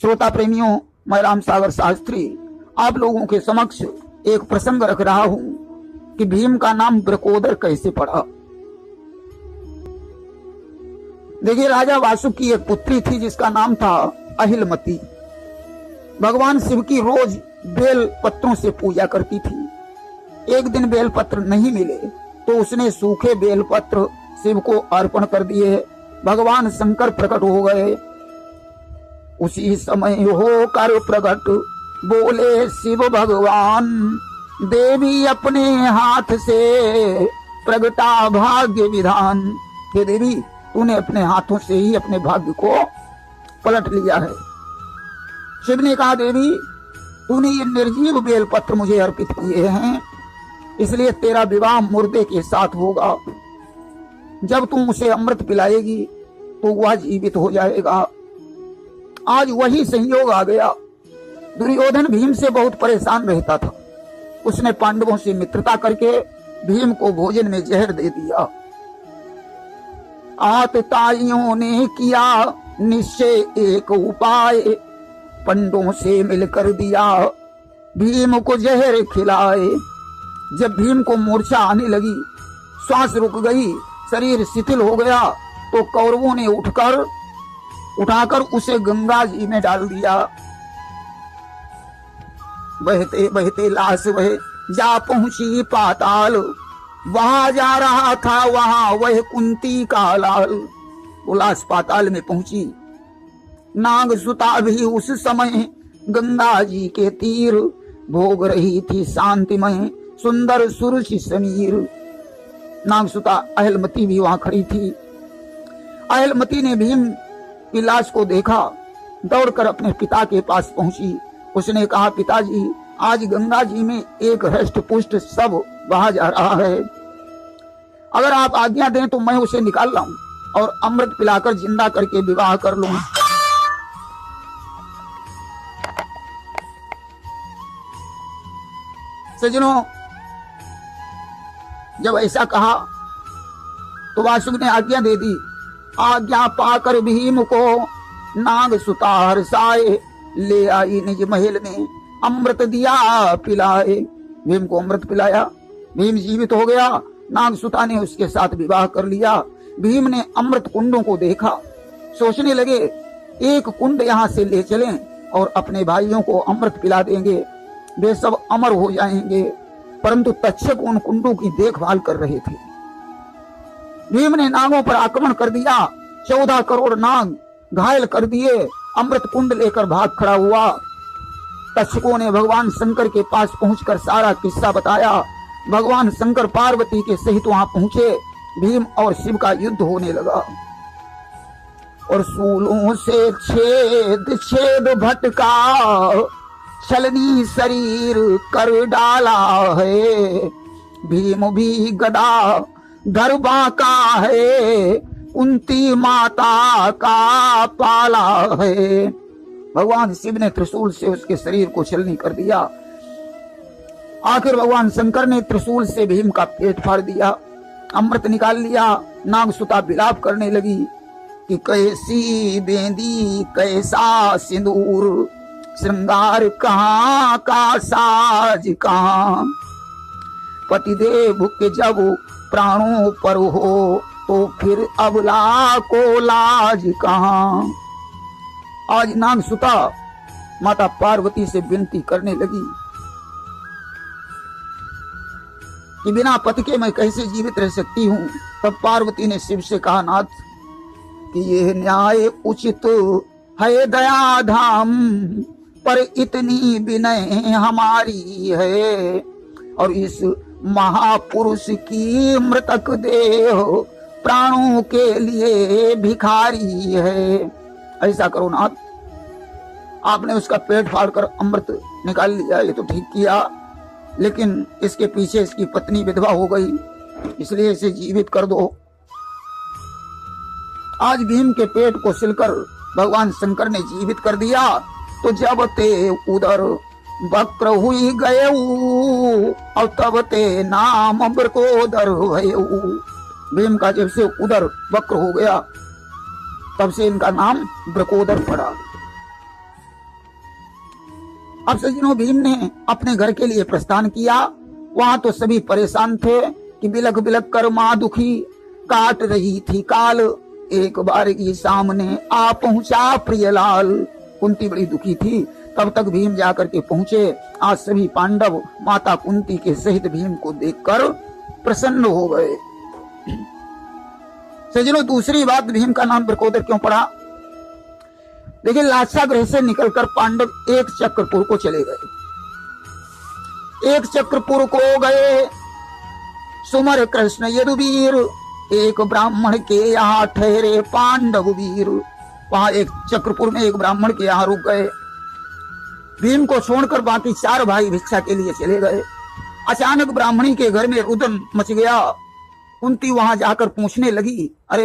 श्रोता प्रेमियों, मैं राम सागर शास्त्री आप लोगों के समक्ष एक प्रसंग रख रहा हूं कि भीम का नाम ब्रकोदर कैसे पड़ा। देखिए, राजा वासुकी की एक पुत्री थी जिसका नाम था अहिलमती। भगवान शिव की रोज बेल पत्रों से पूजा करती थी। एक दिन बेल पत्र नहीं मिले तो उसने सूखे बेल पत्र शिव को अर्पण कर दिए। भगवान शंकर प्रकट हो गए। उसी समय हो कर प्रकट बोले शिव भगवान, देवी अपने हाथ से प्रगटा भाग्य विधान। हे देवी, तूने अपने हाथों से ही अपने भाग्य को पलट लिया है। शिव ने कहा, देवी तूने ये निर्जीव बेलपत्र मुझे अर्पित किए हैं, इसलिए तेरा विवाह मुर्दे के साथ होगा। जब तुम उसे अमृत पिलाएगी तो वह जीवित हो जाएगा। आज वही संयोग आ गया। दुर्योधन भीम से बहुत परेशान रहता था। उसने पांडवों से मित्रता करके भीम को भोजन में जहर दे दिया। आतताइयों ने किया निश्चय एक उपाय, पंडों से मिलकर दिया भीम को जहर खिलाए। जब भीम को मूर्छा आने लगी, श्वास रुक गई, शरीर शिथिल हो गया, तो कौरवों ने उठाकर उसे गंगा जी में डाल दिया। बहते बहते लाश वह जा पहुंची पाताल, वहां जा रहा था वहां वह कुंती का लाल। वो लाश पाताल में पहुंची। नाग सुता भी उस समय गंगा जी के तीर भोग रही थी शांतिमय सुंदर सुरुचि समीर। नागसुता अहिलमती भी वहां खड़ी थी। अहिलमती ने भीम की लाश को देखा, दौड़कर अपने पिता के पास पहुंची। उसने कहा, पिताजी, आज गंगा जी में एक हृष्ट पुष्ट सब बहा जा रहा है। अगर आप आज्ञा दें तो मैं उसे निकाल लाऊं और अमृत पिलाकर जिंदा करके विवाह कर लूं। सज्जनों, जब ऐसा कहा तो वासुक ने आज्ञा दे दी। आज्ञा पाकर भीम को नाग सुता हर्षाए, ले आई निज महल में अमृत दिया पिलाए। भीम को अमृत पिलाया, भीम जीवित हो गया। नाग सुता ने उसके साथ विवाह कर लिया। भीम ने अमृत कुंडों को देखा, सोचने लगे एक कुंड यहाँ से ले चलें और अपने भाइयों को अमृत पिला देंगे, वे सब अमर हो जाएंगे। परंतु तक्षक उन कुंडों की देखभाल कर रहे थे। भीम ने नागों पर आक्रमण कर दिया। 14 करोड़ नाग घायल कर दिए। अमृत कुंड लेकर भाग खड़ा हुआ। तक्षकों ने भगवान शंकर के पास पहुंचकर सारा किस्सा बताया। भगवान शंकर पार्वती के सहित वहां पहुंचे। भीम और शिव का युद्ध होने लगा और सूलों से छेद छेद भटका छलनी शरीर कर डाला है। भीम भी गदा धरबा का है, कुंती माता का पाला है। भगवान शिव ने त्रिशूल से उसके शरीर को छलनी कर दिया। आखिर भगवान शंकर ने त्रिशूल से भीम का पेट फाड़ दिया, अमृत निकाल लिया। नागसुता विलाप करने लगी कि कैसी बेंदी कैसा सिंदूर, श्रृंगार कहाँ का साज कहाँ। पतिदेव के जब प्राणों पर हो तो फिर अबला को लाज कहाँ। आज नागसुता माता पार्वती से विनती करने लगी कि बिना पति के मैं कैसे जीवित रह सकती हूँ। तब पार्वती ने शिव से कहा, नाथ, कि यह न्याय उचित है दया धाम, पर इतनी विनय हमारी है और इस महापुरुष की मृतक देह प्राणों के लिए भिखारी है। ऐसा करो नाथ, आपने उसका पेट फाड़कर अमृत निकाल लिया, ये तो ठीक किया, लेकिन इसके पीछे इसकी पत्नी विधवा हो गई, इसलिए इसे जीवित कर दो। आज भीम के पेट को सिलकर भगवान शंकर ने जीवित कर दिया। तो जब ते उदर वक्र हुई गए और तब ते नाम ब्रकोदर भयऊ। भीम का जब से उदर वक्र हो गया तब से इनका नाम ब्रकोदर पड़ा। अब सज्जनों भीम ने अपने घर के लिए प्रस्थान किया। वहां तो सभी परेशान थे कि बिलख बिलख कर मां दुखी काट रही थी काल, एक बार ये सामने आ पहुंचा प्रियलाल। कुंती बड़ी दुखी थी, तब तक भीम जाकर के पहुंचे। आज सभी पांडव माता कुंती के सहित भीम को देखकर प्रसन्न हो गए। सज्जनों दूसरी बात, भीम का नाम वृकोदर क्यों पड़ा? देखिए, लाक्षागृह से निकलकर पांडव एक चक्रपुर को चले गए। एक चक्रपुर को गए, सुमर कृष्ण यदुवीर, एक ब्राह्मण के यहाँ ठहरे पांडव वीर। वहां एक चक्रपुर में एक ब्राह्मण के यहाँ रुक गए। भीम को छोड़कर बाकी 4 भाई भिक्षा के लिए चले गए। अचानक ब्राह्मणी के घर में रुदन मच गया। कुंती वहां जाकर पूछने लगी, अरे